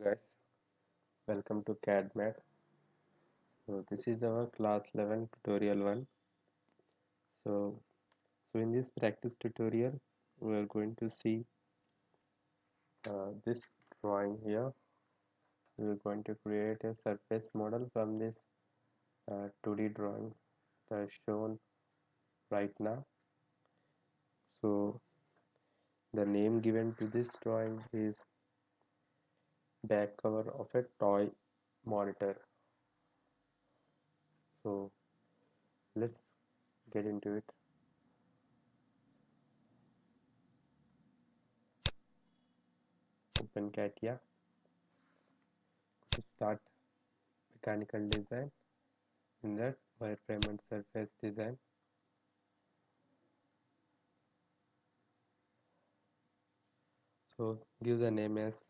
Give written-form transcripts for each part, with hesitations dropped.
Guys, welcome to CADMAT. So this is our class 11 tutorial 1. So in this practice tutorial we are going to see this drawing here. We are going to create a surface model from this 2D drawing that is shown right now. So the name given to this drawing is back cover of a toy monitor. So let's get into it. Open CATIA to start mechanical design. In that, wireframe and surface design. So give the name as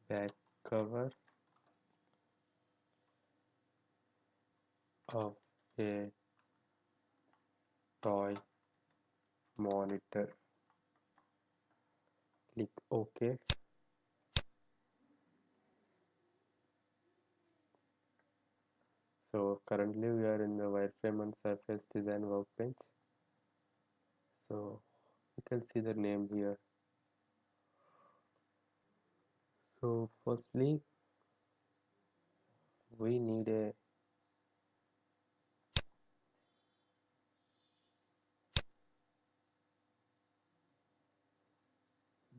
back cover of a toy monitor. Click OK. So currently we are in the wireframe and surface design workbench. So you can see the name here. So firstly we need a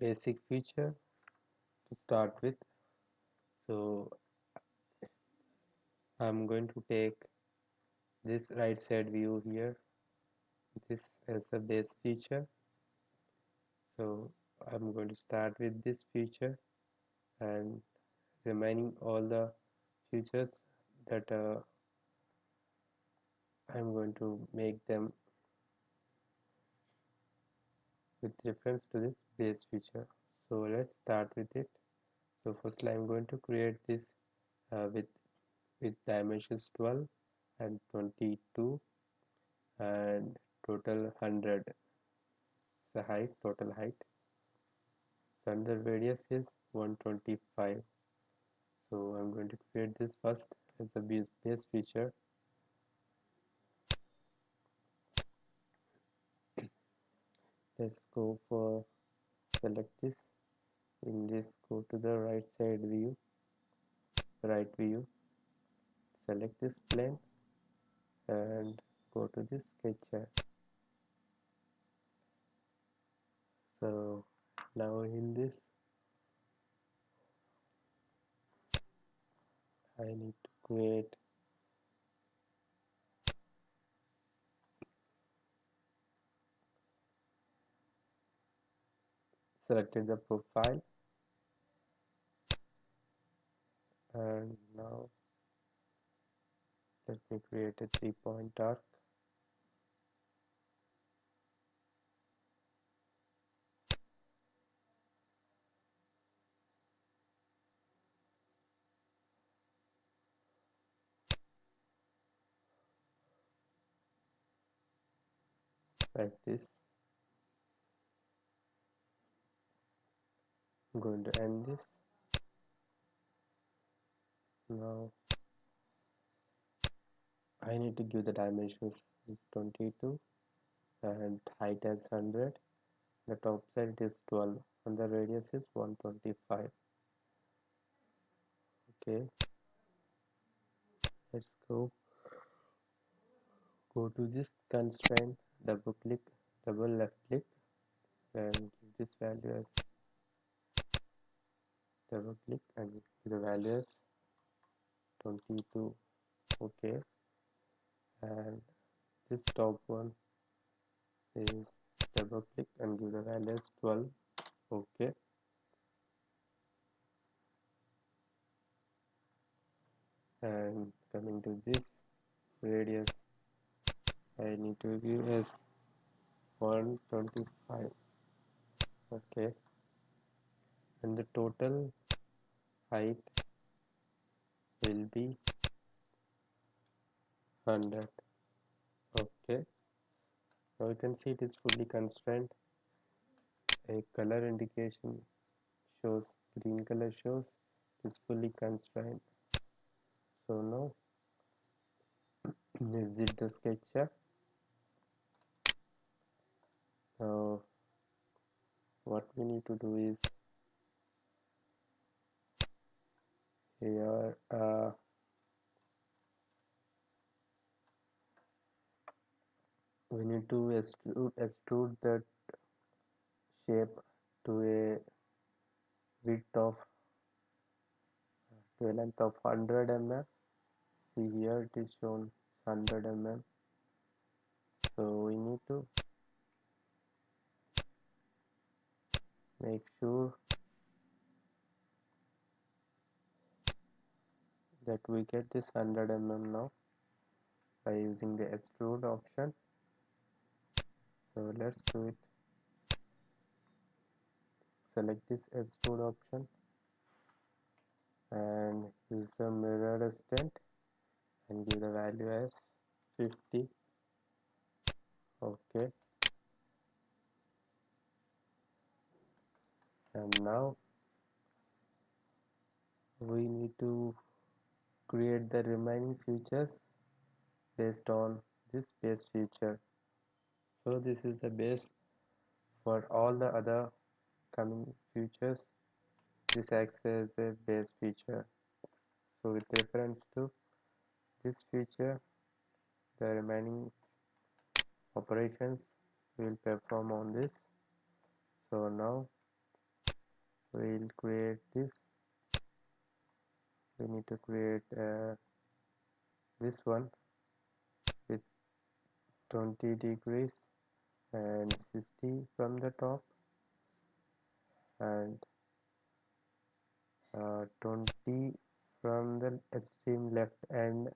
basic feature to start with. So I'm going to take this right side view here, this as a base feature. So I'm going to start with this feature and remaining all the features that I'm going to make them with reference to this base feature. So let's start with it. So firstly I'm going to create this with dimensions 12 and 22 and total 100. The height, total height. So under radius is 125. So I'm going to create this first as a base feature. Let's go for select this. In this, go to the right side view, right view, select this plane and go to this sketch. So now in this I need to create selected the profile and now let me create a 3-point arc like this. I'm going to end this. Now I need to give the dimensions is 22 and height as 100. The top side is 12 and the radius is 125. Okay, let's go to this constraint, double left click and give this value as double click and give the value as 22. Okay, and this top one is double click and give the value as 12. Okay, and coming to this radius I need to give as 125. Okay, and the total height will be 100. Okay, now you can see it is fully constrained. A color indication shows green color shows is fully constrained. So now exit the sketchup. Now what we need to do is here we need to extrude that shape to a width of to a length of 100 mm. See here it is shown 100 mm. So we need to make sure that we get this 100 mm now by using the extrude option. So let's do it. Select this extrude option and use the mirror extent and give the value as 50. Okay, and now we need to create the remaining features based on this base feature. So this is the base for all the other coming features. This acts as a base feature. So with reference to this feature, the remaining operations will perform on this. So now we'll create this. We need to create this one with 20 degrees and 60 from the top and 20 from the extreme left end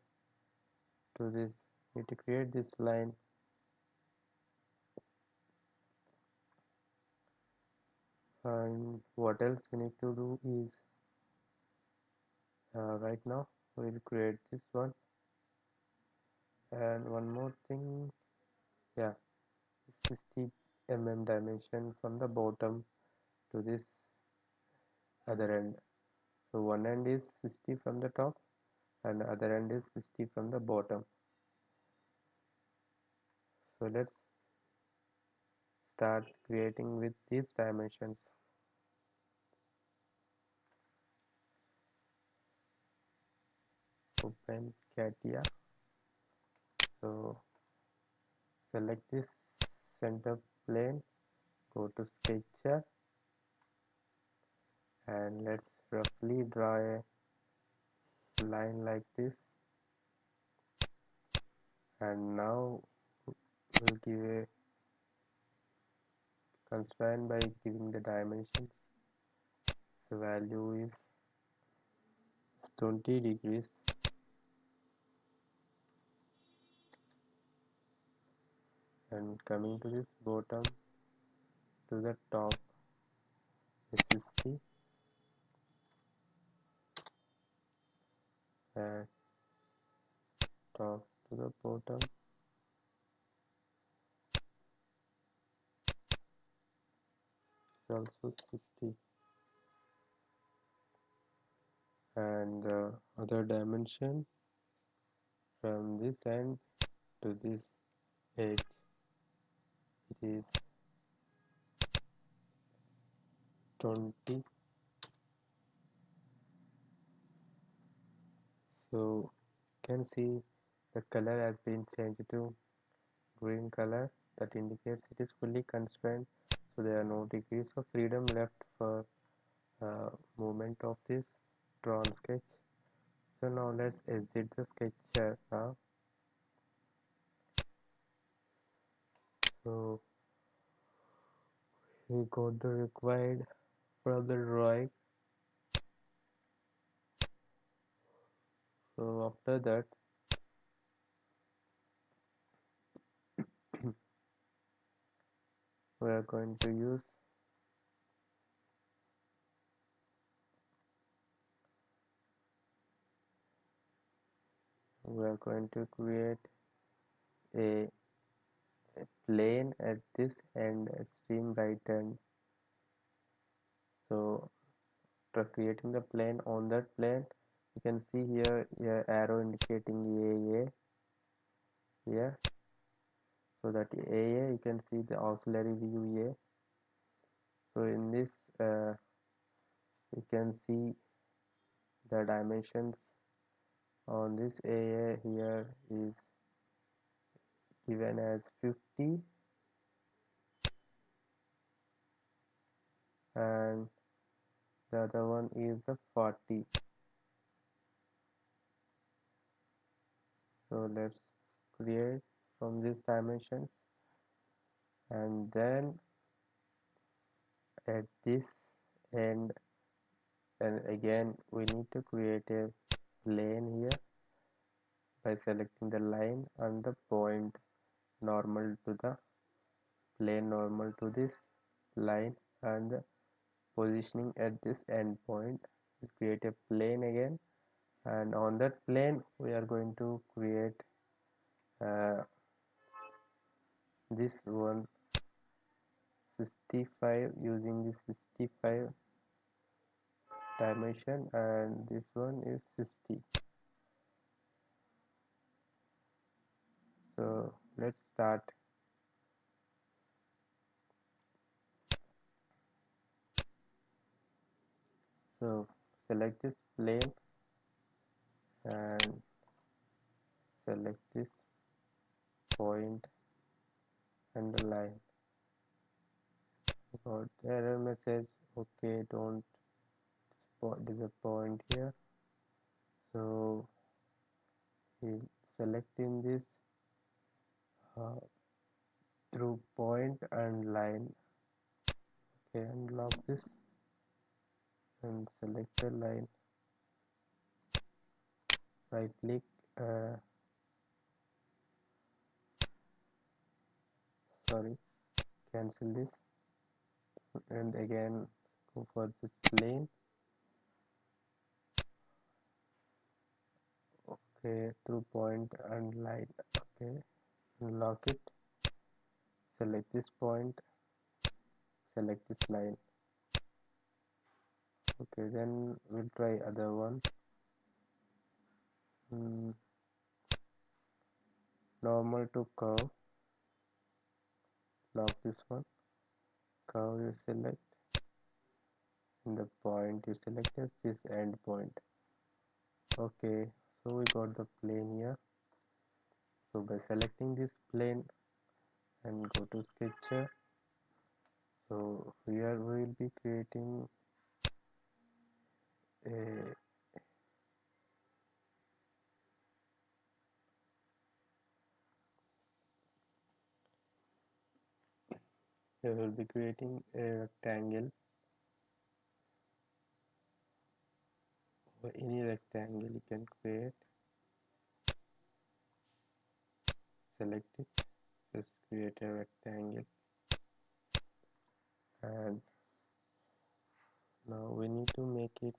to this. Need to create this line, and what else we need to do is right now we'll create this one, and one more thing, yeah, 60 mm dimension from the bottom to this other end. So one end is 60 from the top and the other end is 60 from the bottom. So let's start creating with these dimensions. Open CATIA. So select this center plane, go to sketcher, and let's roughly draw a line like this, and now we'll give a constraint by giving the dimensions. The value is 20 degrees, and coming to this bottom to the top is 60, and top to the bottom is also 60, and the other dimension from this end to this edge, it is 20. So you can see the color has been changed to green color. That indicates it is fully constrained, so there are no degrees of freedom left for movement of this drawn sketch. So now let's exit the sketch now. So we got the required from the drawing. So after that we are going to use we are going to create a, a plane at this end, extreme right end. So after creating the plane, on that plane you can see here a arrow indicating AA here. So that AA, you can see the auxiliary view A. So in this you can see the dimensions on this AA here is given as 50, and the other one is the 40. So let's create from these dimensions, and then at this end, and again we need to create a plane here by selecting the line and the point normal to the plane normal to this line and the positioning at this end point. We create a plane again, and on that plane we are going to create this one 65 using this 65 dimension, and this one is 60. So let's start. So select this plane and select this point and the line. Got the error message. Okay, don't disappoint here. So we'll select in this uh, through point and line. Okay, unlock this and select the line. Right click, sorry, cancel this, and again go for this plane. Okay, through point and line. Okay, unlock it, select this point, select this line. Okay, then we'll try other one. Normal to curve, lock this one, curve you select, and the point you select as this end point. Okay, so we got the plane here. So by selecting this plane and go to sketcher, so here we will be creating a here we will be creating a rectangle, or any rectangle you can create. Select it, just create a rectangle, and now we need to make it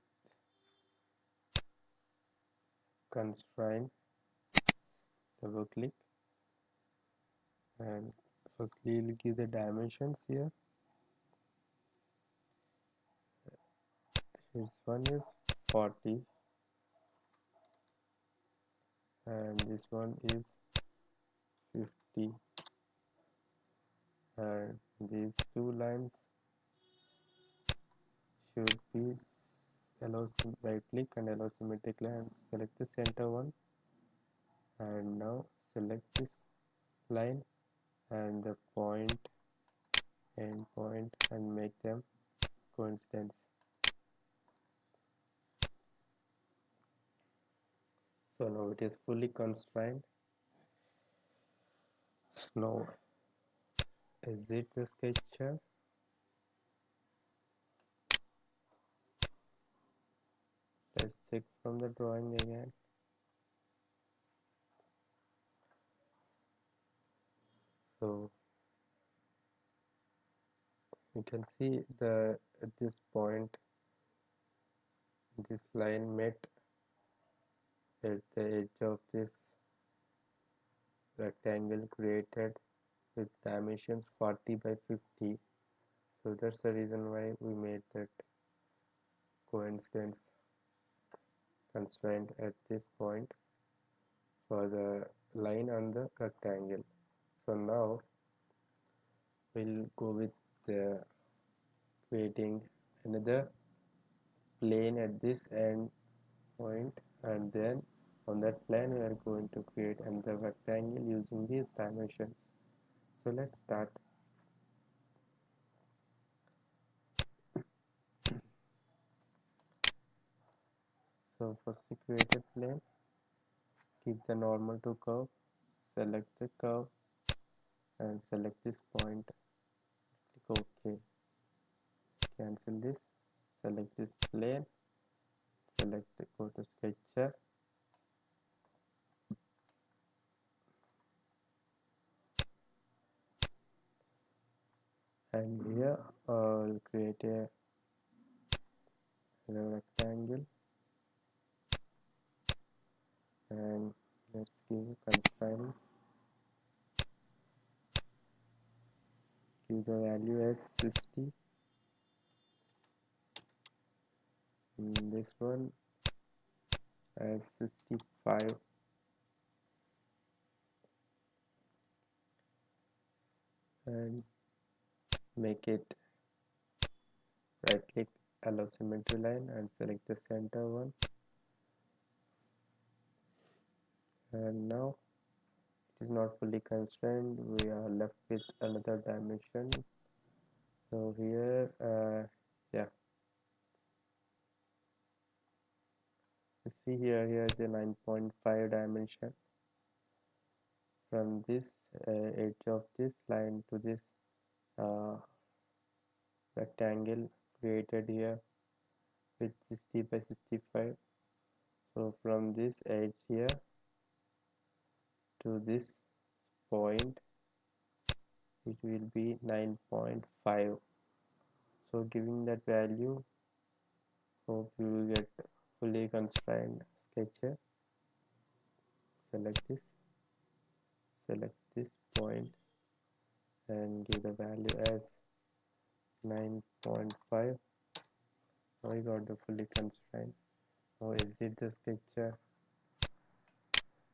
constraint. Double click, and firstly we'll give the dimensions here. This one is 40, and this one is 50, and these two lines should be allow. Right click and allow symmetric line, select the center one, and now select this line and the point, end point, and make them coincidence. So now it is fully constrained. Now exit the sketcher, let's check from the drawing again. So you can see the at this point this line met at the edge of this rectangle created with dimensions 40 by 50. So that's the reason why we made that coincidence constraint at this point for the line on the rectangle. So now we'll go with creating another plane at this end point, and then on that plane we are going to create another rectangle using these dimensions. So let's start. So first we create a plane, keep the normal to curve, select the curve and select this point, click OK, cancel this, select this plane, select go to sketcher, and here I'll create a rectangle, and let's give a constraint, give the value as 60, this one as 65, and make it right click, allow symmetry line, and select the center one. And now it is not fully constrained, we are left with another dimension. So here yeah, you see here is a 9.5 dimension from this edge of this line to this uh, rectangle created here with 60 by 65. So from this edge here to this point it will be 9.5. So giving that value, hope you will get fully constrained sketcher. Select this point and give the value as 9.5. Now we got the fully constrained. Now exit the sketcher.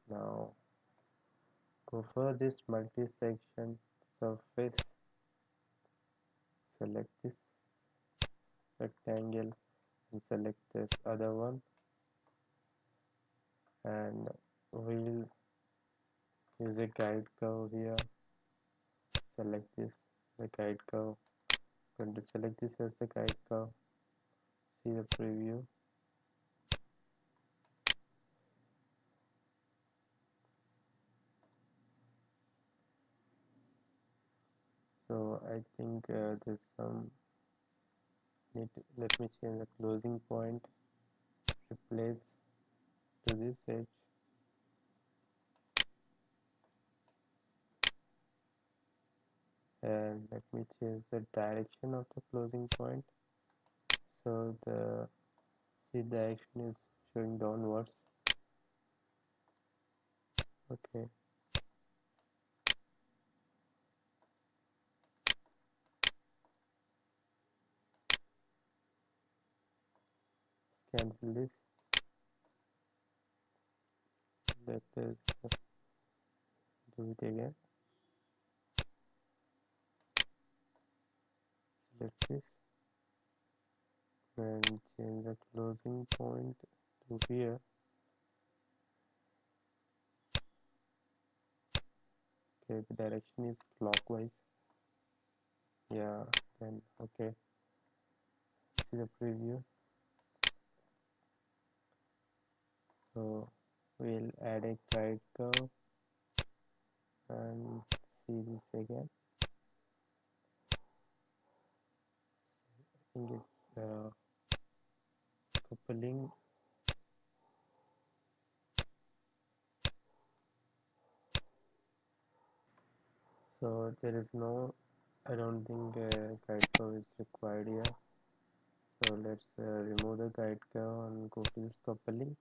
Now go for this multi-section surface, select this rectangle and select this other one, and we'll use a guide curve here. Select this, the guide curve. I'm going to select this as the guide curve. See the preview. So I think there's some let me change the closing point, replace to this edge, and let me change the direction of the closing point. So the direction is showing downwards. Okay, cancel this. Let us do it again. Select this and change the closing point to here. Okay, the direction is clockwise. Yeah, then okay. See the preview. So we'll add a guide curve and see this again. I think it's coupling. So there is no, I don't think guide curve is required here. So let's remove the guide curve and go to this coupling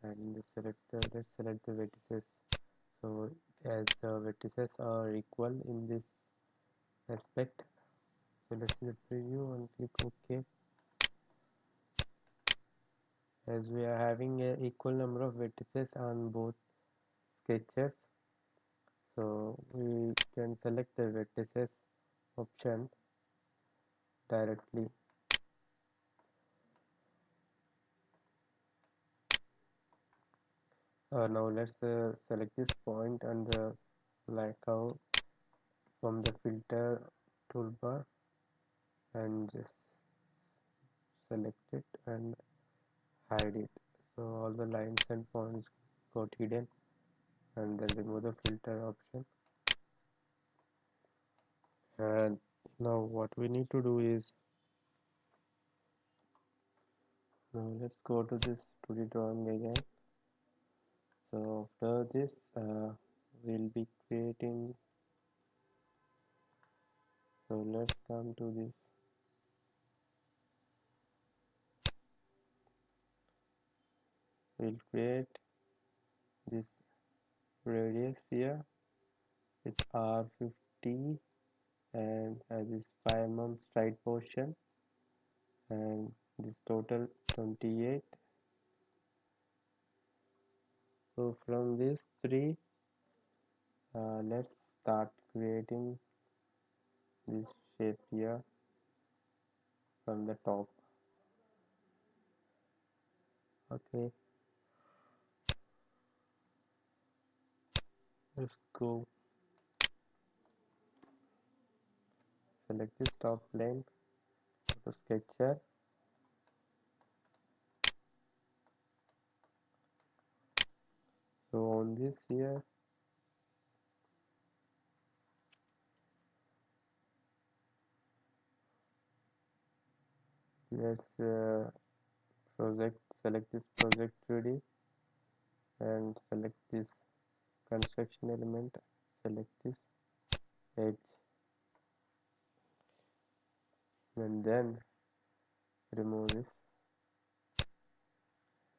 and let's select the vertices. So as the vertices are equal in this aspect, so let's see the preview and click OK. as we are having a equal number of vertices on both sketches, so we can select the vertices option directly. Now let's select this point and the like curve from the filter toolbar and just select it and hide it, so all the lines and points got hidden, and then remove the filter option. And now what we need to do is, now let's go to this 2D drawing again. So after this we'll be creating, so let's come to this, we'll create this radius here with R50 and this 5 mm straight portion, and this total 28. So from these three let's start creating this shape here from the top. Okay, let's go. Select this top plane, go to sketcher, so on this here let's select this project 3D and select this construction element, select this edge, and then remove this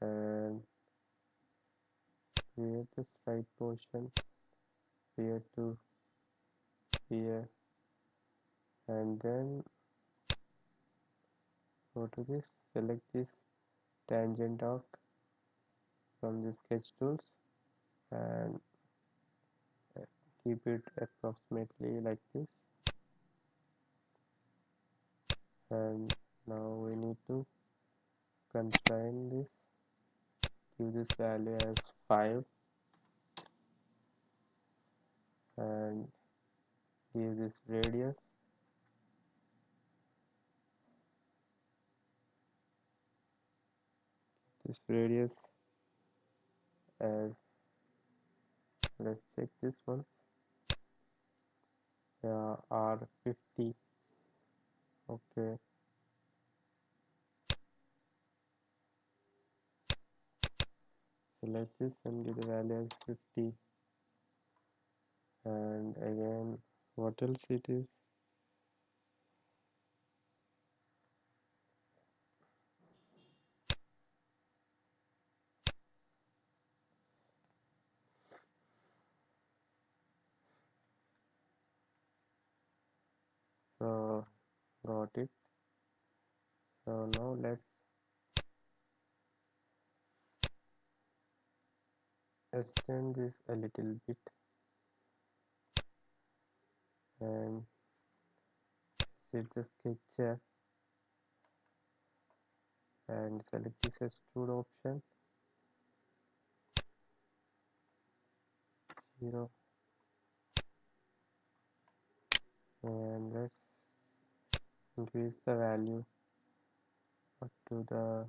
and create the straight portion here to here, and then go to this, select this tangent arc from the sketch tools and keep it approximately like this. And now we need to constrain this, give this value as 5 and give this radius as, let's check this one, R50. Okay, select this and give the value as 50, and again what else it is, so got it. So now let's extend this a little bit and set the sketcher and select this extrude option, 0, and let's increase the value up to the,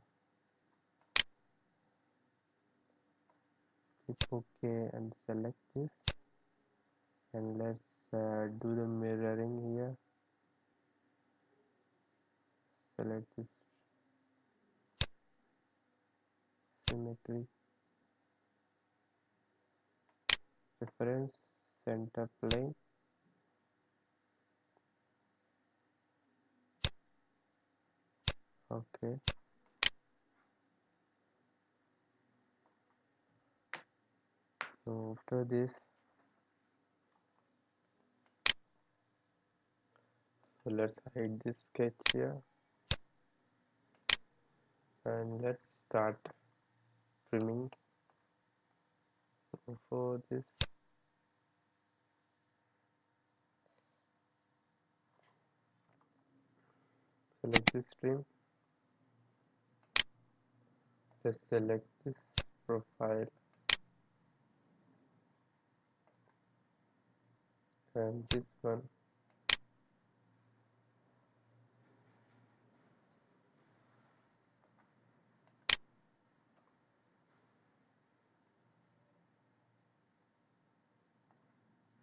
click OK and select this, and let's do the mirroring here, select this symmetry, reference, center plane, okay. So after this, so let's hide this sketch here and let's start trimming. For this, select this trim, just select this profile and this one,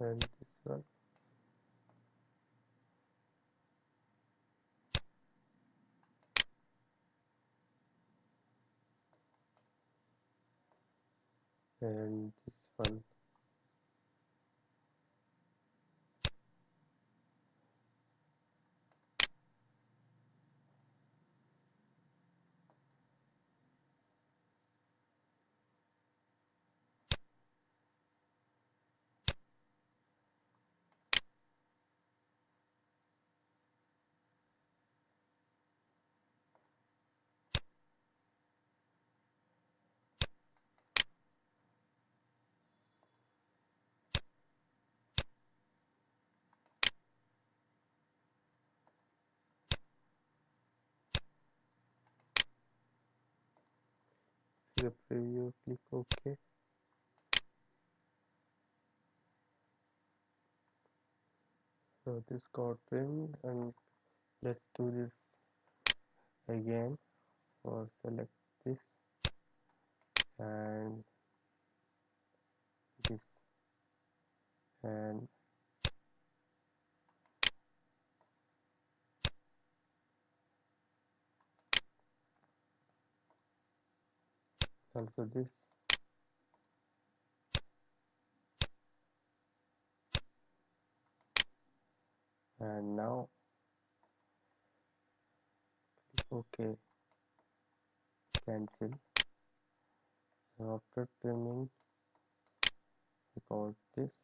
and this one, and this one. See the preview, click OK. So this got trimmed, and let's do this again. For select this and this, and also this, and now click OK, cancel. So after trimming, we got this.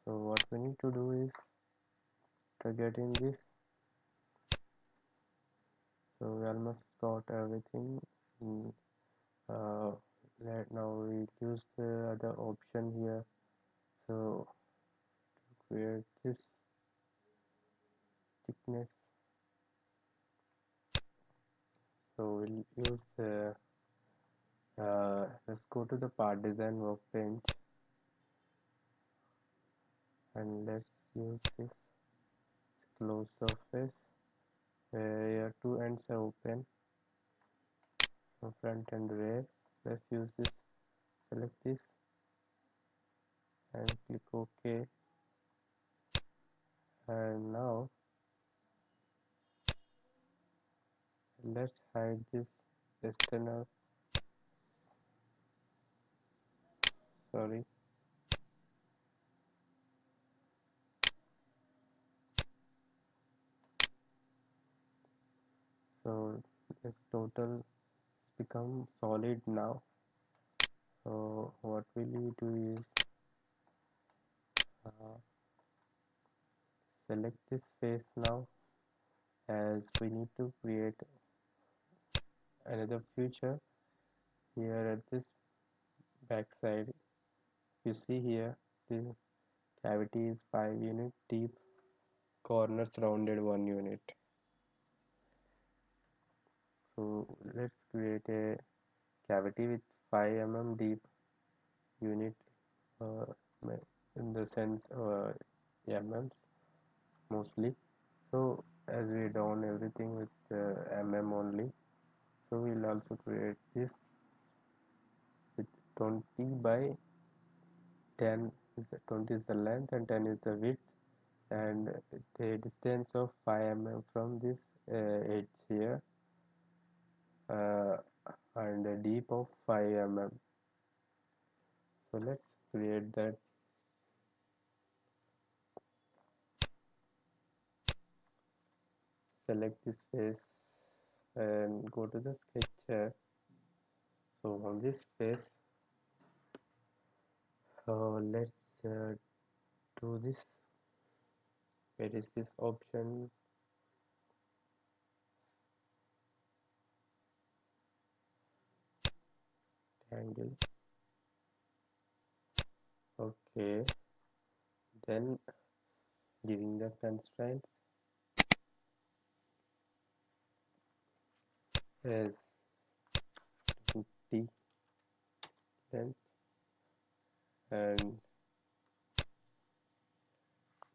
So what we need to do is to get in this. So we almost got everything. Mm, right now we use the other option here. So to create this thickness, so we'll use let's go to the part design workbench, and let's use this close surface where two ends are open, front and rear. Let's use this, select this and click OK. And now let's hide this external, sorry, so this total become solid now. So what will we do is select this face now, as we need to create another feature here at this back side. You see here the cavity is 5 unit deep, corners rounded 1 unit. So let's create a cavity with 5 deep unit, uh, in the sense mm mostly. So as we done everything with only, so we'll also create this with 20 by 10 is the 20 is the length and 10 is the width, and the distance of 5 from this edge here, uh, and a deep of 5 So let's create that. Select this face and go to the sketch. So on this face, let's do this. Where is this option? angle. Okay, then giving the constraints as 20 length and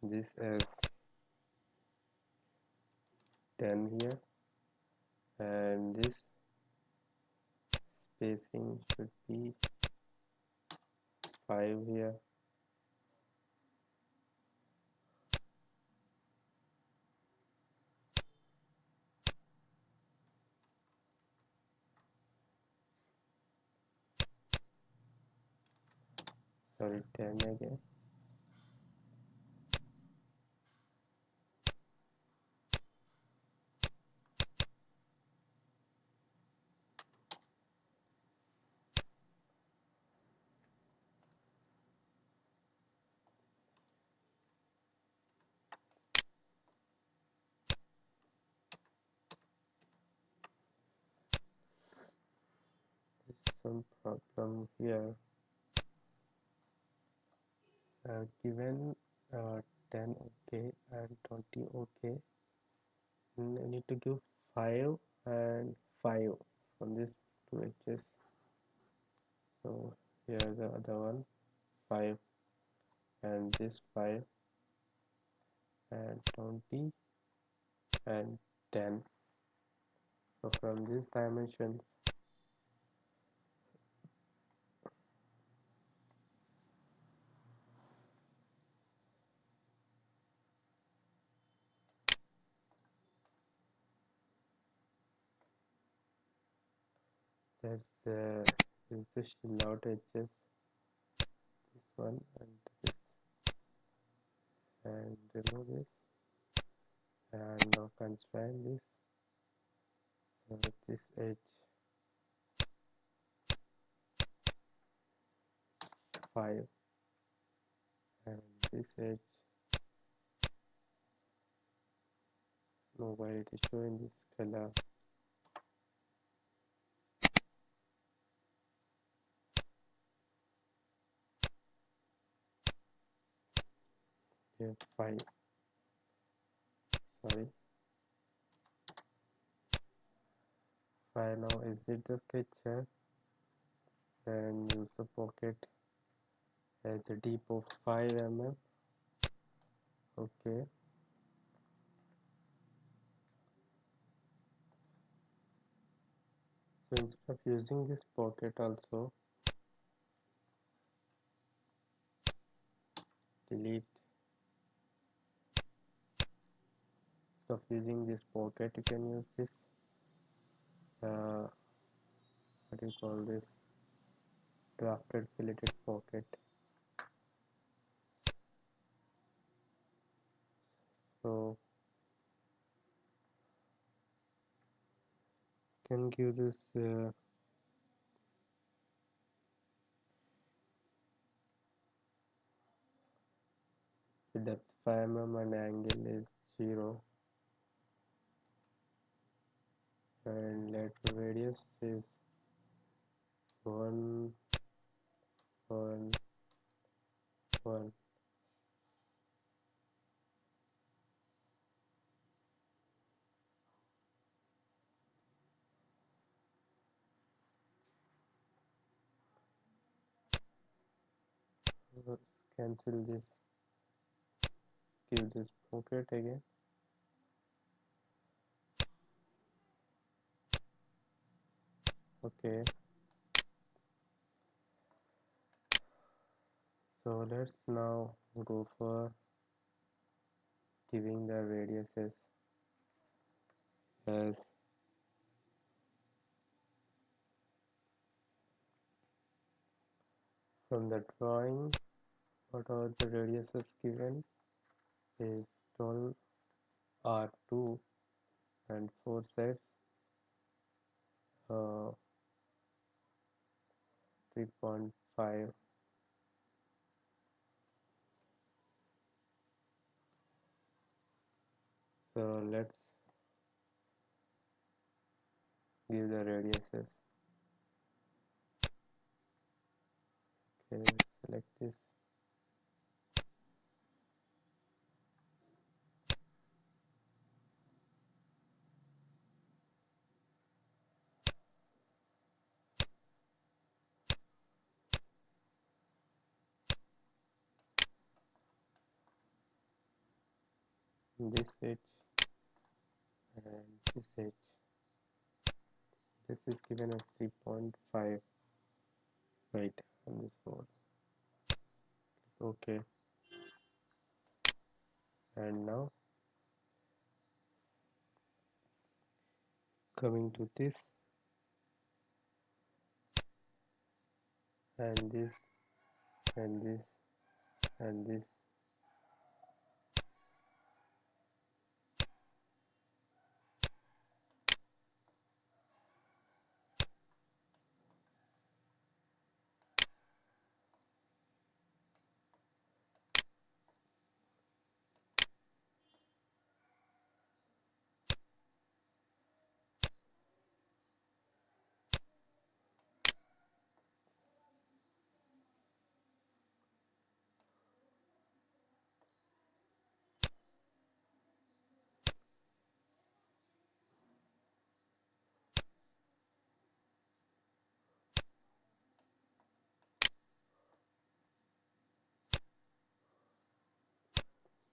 this as 10 here, and this spacing should be 5 here. Sorry, 10 again. Some problem here. Given 10 okay and 20 okay, I need to give 5 and 5 from these two edges. So here the other one, 5 and this 5 and 20 and 10. So from these dimensions, that's is the shield out edges, this one and this, and remove this, and now constrain this. So this edge 5 and this edge, no, why it is showing this color, here 5, sorry, 5. Now exit the sketcher and use the pocket as a deep of 5 mm. Okay, so instead of using this pocket also, delete. Instead of using this pocket, you can use this what do you call this, drafted filleted pocket. So can give this depth 5 mm and angle is 0, and lateral radius is 1 1 1. Let's cancel this, give this pocket again. Okay, so let's now go for giving the radiuses as from the drawing. What are the radiuses given is 12 R2 and 4 sets 3.5. So let's give the radiuses. Okay, select this. This edge and this edge. This is given as 3.5 right on this board. Okay, and now coming to this and this and this and this.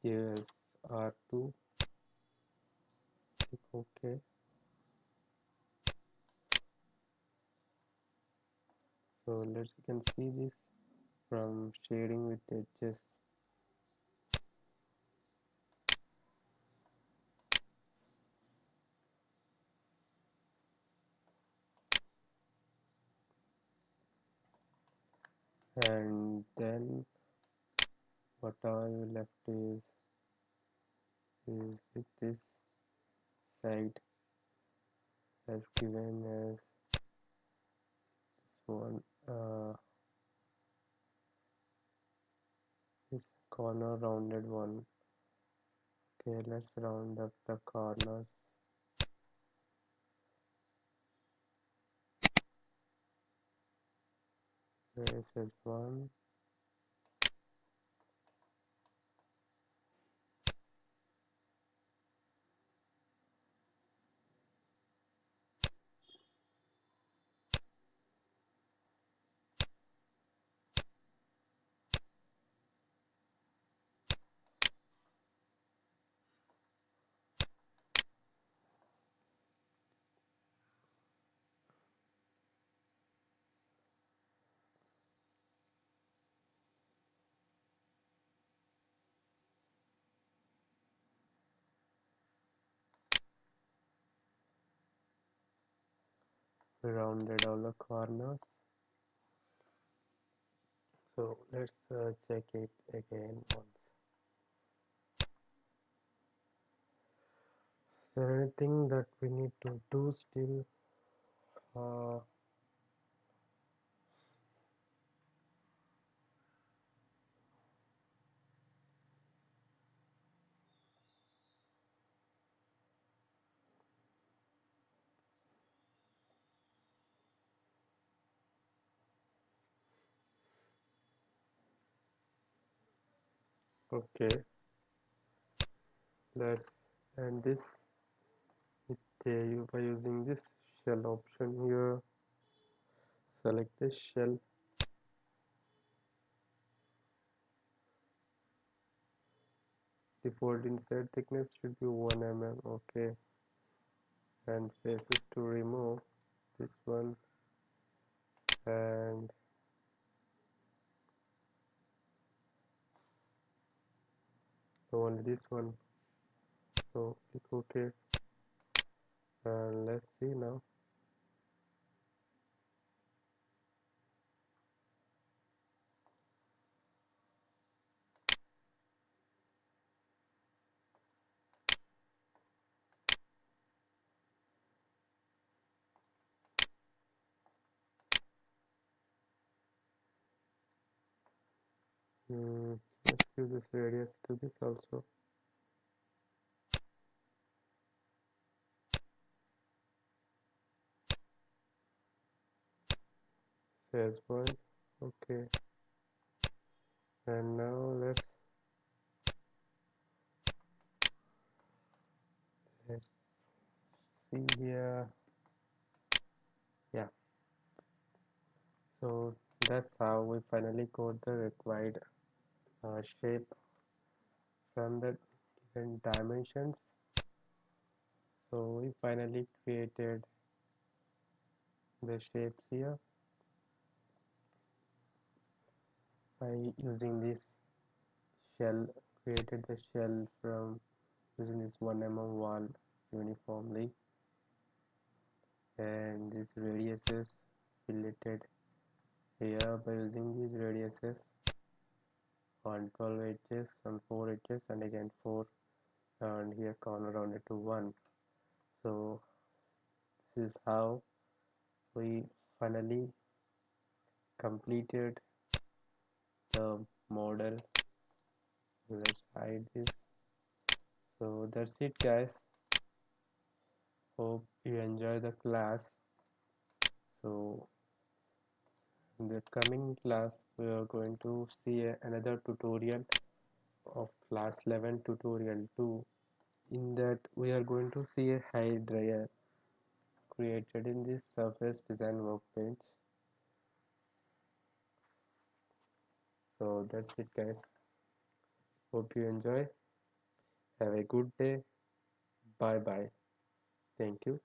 Here's R2. Click OK. So let's you can see this from shading with edges. And then what are you left is with this side as given as this one, this corner rounded one. Okay, let's round up the corners. This is one. We rounded all the corners. So let's check it again once. Is there anything that we need to do still? Uh, okay, let's end this with by using this shell option here. Select this shell. Default inside thickness should be 1 mm. Okay, and faces to remove this one and only this one. So click OK and let's see now. Let's give this radius to this also. Says 1. Okay. And now let's see here. Yeah, so that's how we finally got the required shape from the given dimensions. So we finally created the shapes here by using this shell, created the shell from using this 1 mm wall uniformly, and these radiuses filleted here by using these radiuses on 12 edges, on 4 edges, and again 4, and here corner rounded to 1. So this is how we finally completed the model. Let's hide this. So that's it, guys. Hope you enjoy the class. So in the coming class we are going to see another tutorial of class 11 tutorial 2. In that we are going to see a hair dryer created in this surface design workbench. So that's it, guys. Hope you enjoy. Have a good day. Bye bye. Thank you.